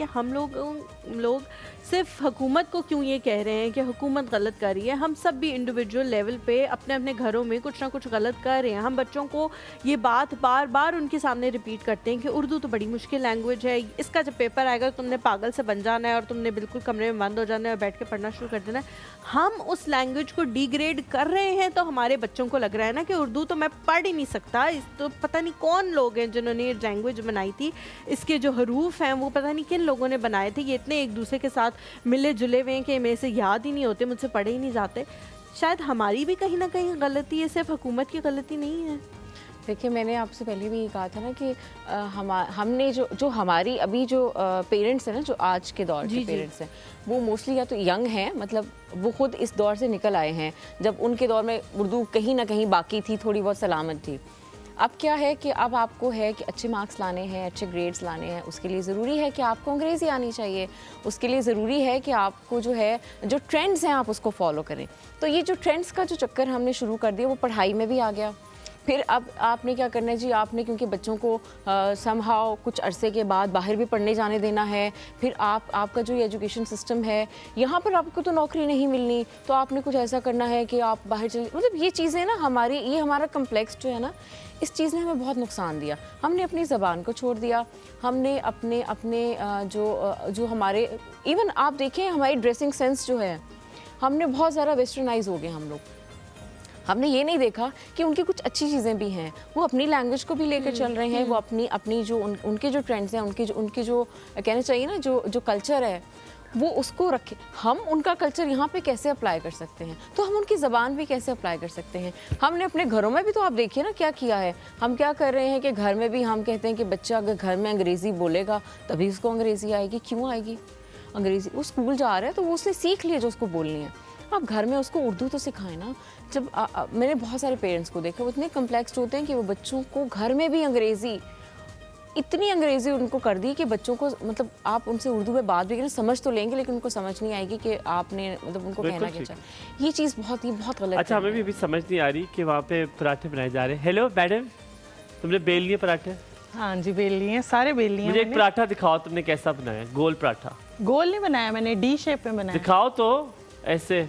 कि हम लोग सिर्फ हुकूमत को क्यों ये कह रहे हैं कि हुकूमत गलत कर रही है। हम सब भी इंडिविजुअल लेवल पे अपने अपने घरों में कुछ ना कुछ गलत कर रहे हैं। हम बच्चों को ये बात बार बार उनके सामने रिपीट करते हैं कि उर्दू तो बड़ी मुश्किल लैंग्वेज है, इसका जब पेपर आएगा तुमने पागल से बन जाना है और तुमने बिल्कुल कमरे में बंद हो जाना है और बैठ के पढ़ना शुरू कर देना है। हम उस लैंग्वेज को डिग्रेड कर रहे हैं, तो हमारे बच्चों को लग रहा है ना कि उर्दू तो मैं पढ़ ही नहीं सकता। इस तो पता नहीं कौन लोग हैं जिन्होंने ये लैंग्वेज बनाई थी, इसके जो हरूफ हैं वो पता नहीं किन लोगों ने बनाए थे। ये इतने एक दूसरे के साथ मिले जुले हुए हैं कि मेरे से याद ही नहीं होते, मुझसे पढ़े ही नहीं जाते। शायद हमारी भी कहीं ना कहीं गलती है, सिर्फ हुकूमत की गलती नहीं है। देखिए, मैंने आपसे पहले भी कहा था ना कि हमने जो हमारी अभी जो पेरेंट्स हैं ना, जो आज के दौर के पेरेंट्स हैं, वो मोस्टली या तो यंग हैं, मतलब वो खुद इस दौर से निकल आए हैं जब उनके दौर में उर्दू कहीं ना कहीं बाकी थी, थोड़ी बहुत सलामत थी। अब क्या है कि अब आपको है कि अच्छे मार्क्स लाने हैं, अच्छे ग्रेड्स लाने हैं, उसके लिए ज़रूरी है कि आपको अंग्रेज़ी आनी चाहिए। उसके लिए ज़रूरी है कि आपको जो है जो ट्रेंड्स हैं आप उसको फॉलो करें। तो ये जो ट्रेंड्स का जो चक्कर हमने शुरू कर दिया वो पढ़ाई में भी आ गया। फिर अब आपने क्या करना है जी, आपने क्योंकि बच्चों को समहाउ कुछ अरसे के बाद बाहर भी पढ़ने जाने देना है। फिर आपका जो एजुकेशन सिस्टम है, यहाँ पर आपको तो नौकरी नहीं मिलनी, तो आपने कुछ ऐसा करना है कि आप बाहर चले। मतलब ये चीज़ें ना ये हमारा कम्प्लेक्स जो है ना, इस चीज़ ने हमें बहुत नुकसान दिया। हमने अपनी ज़बान को छोड़ दिया, हमने अपने जो हमारे इवन आप देखें हमारी ड्रेसिंग सेंस जो है, हमने बहुत ज़्यादा वेस्टर्नाइज हो गए हम लोग। हमने ये नहीं देखा कि उनकी कुछ अच्छी चीज़ें भी हैं, वो अपनी लैंग्वेज को भी लेकर चल रहे हैं, वो अपनी जो उनके जो ट्रेंड्स हैं, उनके जो कहना चाहिए ना जो कल्चर है वो उसको रखें। हम उनका कल्चर यहाँ पे कैसे अप्लाई कर सकते हैं, तो हम उनकी ज़बान भी कैसे अप्लाई कर सकते हैं। हमने अपने घरों में भी तो आप देखिए ना क्या किया है। हम क्या कर रहे हैं कि घर में भी हम कहते हैं कि बच्चा अगर घर में अंग्रेज़ी बोलेगा तभी उसको अंग्रेज़ी आएगी। क्यों आएगी अंग्रेज़ी? वो स्कूल जा रहा है तो वो उसने सीख लिया जो उसको बोलनी है। आप घर में उसको उर्दू तो सिखाएं ना। जब मैंने बहुत सारे पेरेंट्स को देखा, वो इतने कम्प्लेक्स होते हैं कि वो बच्चों को घर में भी इतनी अंग्रेज़ी उनको कर दी कि बच्चों को मतलब आप उनसे उर्दू में बात भी करें समझ तो लेंगे, लेकिन उनको समझ नहीं आएगी कि आपने मतलब उनको कहना क्या चाहिए। ये चीज़ बहुत गलत। अच्छा, हमें भी अभी समझ नहीं आ रही कि वहाँ पे पराठे बनाए जा रहे हैं। हेलो मैडम, तुमने बेल लिए पराठे? हाँ जी, बेल लिए हैं, सारे बेल लिए हैं। मुझे एक पराठा दिखाओ, तुमने कैसा बनाया? गोल पराठा? गोल नहीं बनाया मैंने, डी शेप में बनाया। दिखाओ तो, ऐसे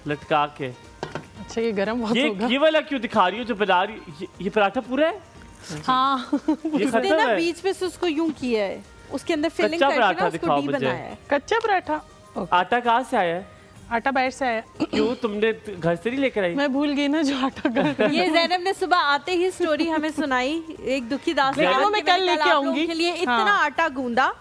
लटका के। अच्छा, ये गरम बहुत होगा। ये वाला क्यों दिखा रही हो जो बना रही हो? ये पराठा पूरा है? हाँ। ये उसने ना बीच में से उसको यूं किया है, उसके अंदर फिलिंग करके ना उसको डी बनाया है। कच्चा पराठा। आटा कहाँ से आया है? आटा बाहर से आया। क्यों, तुमने घर से नहीं लेकर आई? मैं भूल गई ना जो आटा कर। ये जैनब ने सुबह आते ही स्टोरी हमें सुनाई, एक दुखी दास्तान। वो मैं कल लेके आऊंगी। के लिए इतना आटा गूंदा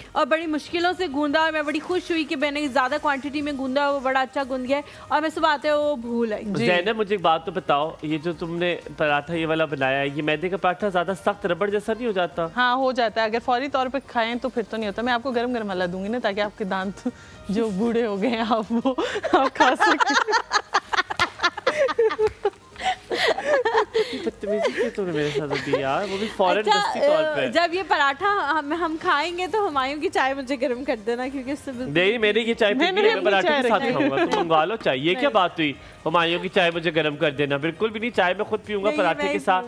और बड़ी मुश्किलों से गूंदा, और मैं बड़ी खुश हुई कि मैंने ज़्यादा क्वांटिटी में गूंदा, वो बड़ा अच्छा गूंद गया। और मैं सुबह आते वो भूल आई। जैनब, मुझे एक बात तो बताओ, ये जो तुमने पराठा ये वाला बनाया है, ये मैदे का पराठा ज़्यादा सख्त रबड़ जैसा नहीं हो जाता? हाँ, हो जाता है। अगर फौरी तौर पे खाएं तो फिर तो नहीं होता। मैं आपको गरम गरम वाला दूंगी ना, ताकि आपके दांत जो बूढ़े हो गए हैं आप खा सकें। बदतमीजी क्यों तुमने मेरे साथ होती यार, वो भी फौरन दस्ती तौर पे। जब ये पराठा हम खाएंगे तो हुमायूं की चाय मुझे गर्म कर देना, क्योंकि इससे नहीं, मैंने ये चाय पी मैं पराठे के साथ खाऊंगा। तुम मंगवा लो चाय। ये क्या बात हुई, हुमायूं की चाय मुझे गर्म कर देना? बिल्कुल भी नहीं, चाय मैं खुद पीऊंगा पराठे के साथ।